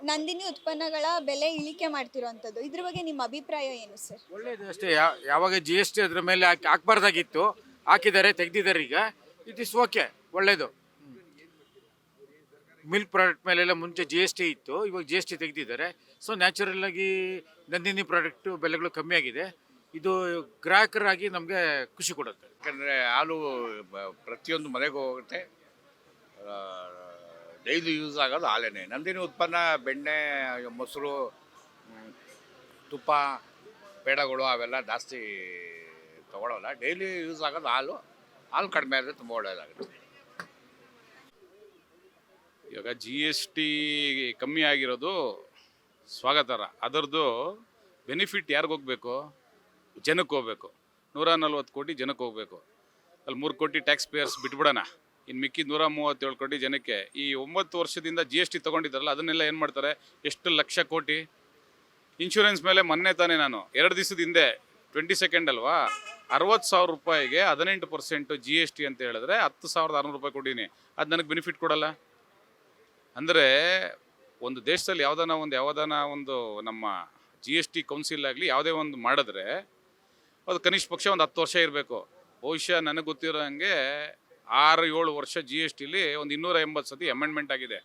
ನಂದಿನಿ ಉತ್ಪನ್ನಗಳ ಬೆಲೆ ಇಳಿಕೆ ಮಾಡ್ತಿರೋಂಥದ್ದು ಇದ್ರ ಬಗ್ಗೆ ನಿಮ್ಮ ಅಭಿಪ್ರಾಯ ಏನು ಸರ್? ಒಳ್ಳೇದು ಅಷ್ಟೇ. ಯಾವಾಗ GST ಅದ್ರ ಮೇಲೆ ಹಾಕ್ಬಾರ್ದಾಗಿತ್ತು, ಹಾಕಿದ್ದಾರೆ, ತೆಗ್ದಿದ್ದಾರೆ. ಈಗ ಇಟ್ ಇಸ್ ಓಕೆ, ಒಳ್ಳೇದು. ಮಿಲ್ಕ್ ಪ್ರಾಡಕ್ಟ್ ಮೇಲೆಲ್ಲ ಮುಂಚೆ GST ಇತ್ತು, ಇವಾಗ GST ತೆಗ್ದಿದ್ದಾರೆ. ಸೊ ನ್ಯಾಚುರಲ್ ಆಗಿ ನಂದಿನಿ ಪ್ರಾಡಕ್ಟ್ ಬೆಲೆಗಳು ಕಮ್ಮಿ ಆಗಿದೆ. ಇದು ಗ್ರಾಹಕರಾಗಿ ನಮಗೆ ಖುಷಿ ಕೊಡುತ್ತೆ. ಯಾಕಂದರೆ ಹಾಲು ಪ್ರತಿಯೊಂದು ಮನೆಗೂ ಹೋಗುತ್ತೆ, ಡೈಲಿ ಯೂಸ್ ಆಗೋದು ಹಾಲೇನೆ. ನಂದಿನಿ ಉತ್ಪನ್ನ ಬೆಣ್ಣೆ, ಮೊಸರು, ತುಪ್ಪ, ಪೇಡಗಳು ಅವೆಲ್ಲ ಜಾಸ್ತಿ ತೊಗೊಳ್ಳೋಲ್ಲ. ಡೈಲಿ ಯೂಸ್ ಆಗೋದು ಹಾಲು. ಹಾಲು ಕಡಿಮೆ ಆದರೆ ತುಂಬ ಒಳ್ಳೆಯದಾಗುತ್ತೆ. ಇವಾಗ GST ಕಮ್ಮಿ ಆಗಿರೋದು ಸ್ವಾಗತಾರ್ಹ. ಅದರದ್ದು ಬೆನಿಫಿಟ್ ಯಾರಿಗೆ ಹೋಗಬೇಕು? ಜನಕ್ಕೆ ಹೋಗಬೇಕು. 140 ಕೋಟಿ ಜನಕ್ಕೆ ಹೋಗಬೇಕು. ಅಲ್ಲಿ 3 ಕೋಟಿ ಟ್ಯಾಕ್ಸ್ ಪೇಯರ್ಸ್ ಬಿಟ್ಬಿಡೋಣ. ಇನ್ನು ಮಿಕ್ಕಿದ 137 ಕೋಟಿ ಜನಕ್ಕೆ ಈ 9 ವರ್ಷದಿಂದ GST ತೊಗೊಂಡಿದ್ದಾರಲ್ಲ, ಅದನ್ನೆಲ್ಲ ಏನು ಮಾಡ್ತಾರೆ? ಎಷ್ಟು ಲಕ್ಷ ಕೋಟಿ ಇನ್ಶೂರೆನ್ಸ್ ಮೇಲೆ. ಮೊನ್ನೆ ತಾನೇ ನಾನು 2 ದಿವಸದ ಹಿಂದೆ 22 ಅಲ್ವಾ, 60,000 ರೂಪಾಯಿಗೆ 18% GST ಅಂತ ಹೇಳಿದ್ರೆ 10,600 ರೂಪಾಯಿ ಕೊಟ್ಟಿನಿ. ಅದು ನನಗೆ ಬೆನಿಫಿಟ್ ಕೊಡಲ್ಲ. ಅಂದರೆ ಒಂದು ದೇಶದಲ್ಲಿ ಯಾವುದಾನ ಒಂದು ನಮ್ಮ GST ಕೌನ್ಸಿಲ್ ಆಗಲಿ ಯಾವುದೇ ಒಂದು ಮಾಡಿದ್ರೆ ಅದು ಕನಿಷ್ಠ ಪಕ್ಷ ಒಂದು 10 ವರ್ಷ ಇರಬೇಕು. ಬಹುಶಃ ನನಗೆ ಗೊತ್ತಿರೋ ಹಂಗೆ 6-7 ವರ್ಷ GSTಲಿ ಒಂದು 280 ಸತಿ ಅಮೆಂಡ್ಮೆಂಟ್ ಆಗಿದೆ.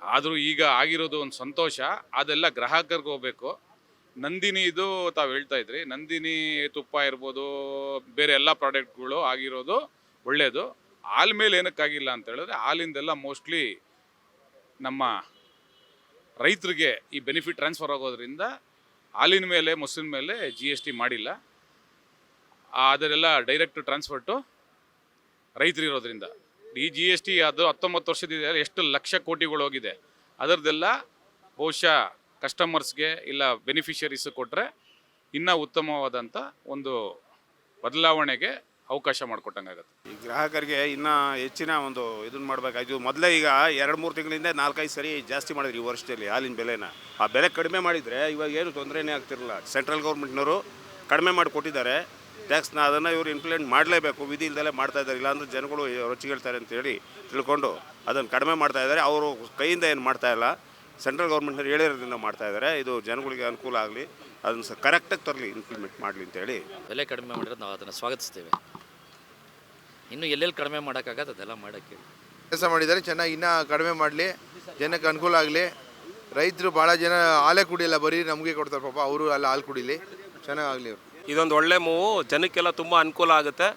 ಆದರೂ ಈಗ ಆಗಿರೋದು ಒಂದು ಸಂತೋಷ. ಅದೆಲ್ಲ ಗ್ರಾಹಕರಿಗೆ ಹೋಗಬೇಕು. ನಂದಿನಿ ಇದು ತಾವು ಹೇಳ್ತಾ ಇದ್ರಿ, ನಂದಿನಿ ತುಪ್ಪ ಇರ್ಬೋದು, ಬೇರೆ ಎಲ್ಲ ಪ್ರಾಡಕ್ಟ್ಗಳು ಆಗಿರೋದು ಒಳ್ಳೆಯದು. ಹಾಲ್ ಮೇಲೆ ಏನಕ್ಕಾಗಿಲ್ಲ ಅಂತ ಹೇಳಿದ್ರೆ, ಹಾಲಿಂದೆಲ್ಲ ಮೋಸ್ಟ್ಲಿ ನಮ್ಮ ರೈತರಿಗೆ ಈ ಬೆನಿಫಿಟ್ ಟ್ರಾನ್ಸ್ಫರ್ ಆಗೋದ್ರಿಂದ ಹಾಲಿನ ಮೇಲೆ, ಮೊಸರಿನ ಮೇಲೆ GST ಮಾಡಿಲ್ಲ. ಅದರೆಲ್ಲ ಡೈರೆಕ್ಟ್ ಟ್ರಾನ್ಸ್ಫರ್ ಟು ರೈತರಿರೋದ್ರಿಂದ ಈ GST ಅದು 19 ವರ್ಷದಿಂದ ಎಷ್ಟು ಲಕ್ಷ ಕೋಟಿಗಳು ಹೋಗಿದೆ. ಅದರದ್ದೆಲ್ಲ ಬಹುಶಃ ಕಸ್ಟಮರ್ಸ್ಗೆ ಇಲ್ಲ ಬೆನಿಫಿಷರೀಸ್ ಕೊಟ್ಟರೆ ಇನ್ನೂ ಉತ್ತಮವಾದಂಥ ಒಂದು ಬದಲಾವಣೆಗೆ ಅವಕಾಶ ಮಾಡಿಕೊಟ್ಟಂಗಾಗುತ್ತೆ. ಈ ಗ್ರಾಹಕರಿಗೆ ಇನ್ನೂ ಹೆಚ್ಚಿನ ಒಂದು ಇದನ್ನು ಮಾಡಬೇಕಾಯ್ತು. ಮೊದಲೇ ಈಗ 2-3 ತಿಂಗಳಿಂದ 4-5 ಸರಿ ಜಾಸ್ತಿ ಮಾಡಿದ್ರು ಈ ವರ್ಷದಲ್ಲಿ ಹಾಲಿನ ಬೆಲೆನ. ಆ ಬೆಲೆ ಕಡಿಮೆ ಮಾಡಿದರೆ ಇವಾಗ ಏನು ತೊಂದರೆನೇ ಆಗ್ತಿರಲಿಲ್ಲ. ಸೆಂಟ್ರಲ್ ಗೌರ್ಮೆಂಟ್ನವರು ಕಡಿಮೆ ಮಾಡಿ ಕೊಟ್ಟಿದ್ದಾರೆ ಟ್ಯಾಕ್ಸ್ನ. ಅದನ್ನು ಇವರು ಇಂಪ್ಲಿಮೆಂಟ್ ಮಾಡಲೇಬೇಕು, ವಿಧಿ ಇಲ್ದಲೇ ಮಾಡ್ತಾಯಿದ್ದಾರೆ. ಇಲ್ಲಾಂದ್ರೆ ಜನಗಳು ರೊಚ್ಚಿಗೇಳ್ತಾರೆ ಅಂತೇಳಿ ತಿಳ್ಕೊಂಡು ಅದನ್ನು ಕಡಿಮೆ ಮಾಡ್ತಾಯಿದ್ದಾರೆ. ಅವರು ಕೈಯಿಂದ ಏನು ಮಾಡ್ತಾಯಿಲ್ಲ, ಸೆಂಟ್ರಲ್ ಗೌರ್ಮೆಂಟ್ನವ್ರು ಹೇಳಿರೋದ್ರಿಂದ ಮಾಡ್ತಾಯಿದ್ದಾರೆ. ಇದು ಜನಗಳಿಗೆ ಅನುಕೂಲ ಆಗಲಿ, ಅದನ್ನು ಕರೆಕ್ಟಾಗಿ ತರಲಿ, ಇಂಪ್ಲಿಮೆಂಟ್ ಮಾಡಲಿ ಅಂತೇಳಿ. ಬೆಲೆ ಕಡಿಮೆ ಮಾಡಿರೋದು ನಾವು ಅದನ್ನು ಸ್ವಾಗತಿಸ್ತೇವೆ. ಇನ್ನು ಎಲ್ಲೆಲ್ಲಿ ಕಡಿಮೆ ಮಾಡೋಕ್ಕಾಗತ್ತೆ ಅದೆಲ್ಲ ಮಾಡೋಕ್ಕೆ ಕೆಲಸ ಮಾಡಿದ್ದಾರೆ. ಚೆನ್ನಾಗಿ ಇನ್ನೂ ಕಡಿಮೆ ಮಾಡಲಿ, ಜನಕ್ಕೆ ಅನುಕೂಲ ಆಗಲಿ. ರೈತರು ಭಾಳ ಜನ ಹಾಲೇ ಕುಡಿಯಲ್ಲ, ಬರೀ ನಮಗೆ ಕೊಡ್ತಾರೆ ಪಾಪ. ಅವರು ಅಲ್ಲಿ ಹಾಲು ಕುಡಿಲಿ, ಚೆನ್ನಾಗಾಗಲಿ. ಇದೊಂದು ಒಳ್ಳೆ ಮೂವು, ಜನಕ್ಕೆಲ್ಲ ತುಂಬ ಅನುಕೂಲ ಆಗುತ್ತೆ.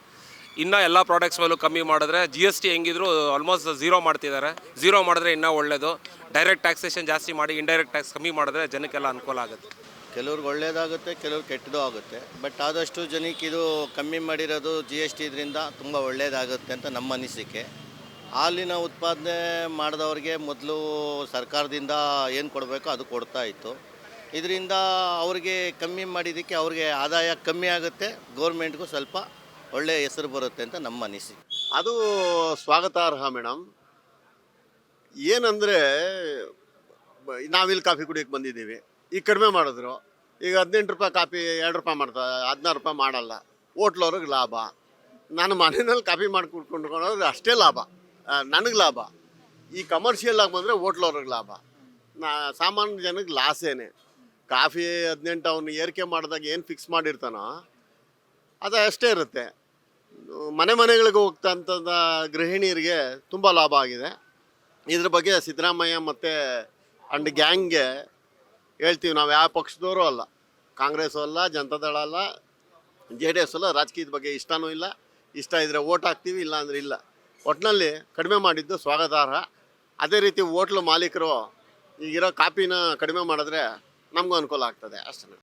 ಇನ್ನೂ ಎಲ್ಲ ಪ್ರಾಡಕ್ಟ್ಸ್ ಮೇಲೂ ಕಮ್ಮಿ ಮಾಡಿದ್ರೆ, GST ಹೆಂಗಿದ್ರು ಆಲ್ಮೋಸ್ಟ್ 0 ಮಾಡ್ತಿದ್ದಾರೆ. 0 ಮಾಡಿದ್ರೆ ಇನ್ನೂ ಒಳ್ಳೆಯದು. ಡೈರೆಕ್ಟ್ ಟ್ಯಾಕ್ಸೇಷನ್ ಜಾಸ್ತಿ ಮಾಡಿ ಇಂಡೈರೆಕ್ಟ್ ಟ್ಯಾಕ್ಸ್ ಕಮ್ಮಿ ಮಾಡಿದ್ರೆ ಜನಕ್ಕೆಲ್ಲ ಅನುಕೂಲ ಆಗುತ್ತೆ. ಕೆಲವ್ರಿಗೆ ಒಳ್ಳೆಯದಾಗುತ್ತೆ, ಕೆಲವ್ರಿಗೆ ಕೆಟ್ಟದ್ದು ಆಗುತ್ತೆ. ಬಟ್ ಆದಷ್ಟು ಜನಕ್ಕೆ ಇದು ಕಮ್ಮಿ ಮಾಡಿರೋದು GST ಇದರಿಂದ ತುಂಬ ಒಳ್ಳೆಯದಾಗುತ್ತೆ ಅಂತ ನಮ್ಮ ಅನಿಸಿಕೆ. ಹಾಲಿನ ಉತ್ಪಾದನೆ ಮಾಡಿದವ್ರಿಗೆ ಮೊದಲು ಸರ್ಕಾರದಿಂದ ಏನು ಕೊಡಬೇಕೋ ಅದು ಕೊಡ್ತಾ ಇತ್ತು. ಇದರಿಂದ ಅವ್ರಿಗೆ ಕಮ್ಮಿ ಮಾಡಿದ್ದಕ್ಕೆ ಅವ್ರಿಗೆ ಆದಾಯ ಕಮ್ಮಿ ಆಗುತ್ತೆ, ಗೌರ್ಮೆಂಟ್ಗೂ ಸ್ವಲ್ಪ ಒಳ್ಳೆಯ ಹೆಸರು ಬರುತ್ತೆ ಅಂತ ನಮ್ಮ ಅನಿಸಿಕೆ. ಅದು ಸ್ವಾಗತಾರ್ಹ ಮೇಡಮ್. ಏನಂದರೆ ನಾವಿಲ್ಲಿ ಕಾಫಿ ಕುಡಿಯೋಕ್ಕೆ ಬಂದಿದ್ದೀವಿ, ಈಗ ಕಡಿಮೆ ಮಾಡಿದ್ರು. ಈಗ 18 ರೂಪಾಯಿ ಕಾಫಿ 2 ರೂಪಾಯಿ ಮಾಡ್ತಾರೆ, 16 ರೂಪಾಯಿ ಮಾಡಲ್ಲ. ಹೋಟ್ಲವ್ರಿಗೆ ಲಾಭ. ನಾನು ಮನೆಯಲ್ಲಿ ಕಾಫಿ ಮಾಡಿ ಕುಡ್ಕೊಂಡ್ರೆ ಅಷ್ಟೇ ಲಾಭ, ನನಗೆ ಲಾಭ. ಈ ಕಮರ್ಷಿಯಲ್ ಆಗಿ ಬಂದರೆ ಹೋಟ್ಲವ್ರಿಗೆ ಲಾಭ, ಸಾಮಾನ್ಯ ಜನಕ್ಕೆ ಲಾಸೇನೆ. ಕಾಫಿ 18 ಅವನು ಏರಿಕೆ ಮಾಡಿದಾಗ ಏನು ಫಿಕ್ಸ್ ಮಾಡಿರ್ತಾನೋ ಅದು ಅಷ್ಟೇ ಇರುತ್ತೆ. ಮನೆಗಳಿಗೆ ಹೋಗ್ತಂಥದ್ದು ಗೃಹಿಣಿಯರಿಗೆ ತುಂಬ ಲಾಭ ಆಗಿದೆ. ಇದ್ರ ಬಗ್ಗೆ ಸಿದ್ದರಾಮಯ್ಯ ಮತ್ತು ಅಂಡ್ ಗ್ಯಾಂಗ್ಗೆ ಹೇಳ್ತೀವಿ. ನಾವು ಯಾವ ಪಕ್ಷದವರು ಅಲ್ಲ, ಕಾಂಗ್ರೆಸ್ಸು ಅಲ್ಲ, ಜನತಾದಳ ಅಲ್ಲ, JDS ಅಲ್ಲ. ರಾಜಕೀಯದ ಬಗ್ಗೆ ಇಷ್ಟನೂ ಇಲ್ಲ. ಇಷ್ಟ ಇದ್ದರೆ ಓಟ್ ಹಾಕ್ತೀವಿ, ಇಲ್ಲ ಅಂದರೆ ಇಲ್ಲ. ಒಟ್ಟಿನಲ್ಲಿ ಕಡಿಮೆ ಮಾಡಿದ್ದು ಸ್ವಾಗತಾರ್ಹ. ಅದೇ ರೀತಿ ಹೋಟ್ಲು ಮಾಲೀಕರು ಈಗಿರೋ ಕಾಪಿನ ಕಡಿಮೆ ಮಾಡಿದ್ರೆ ನಮಗೂ ಅನುಕೂಲ ಆಗ್ತದೆ ಅಷ್ಟೇ.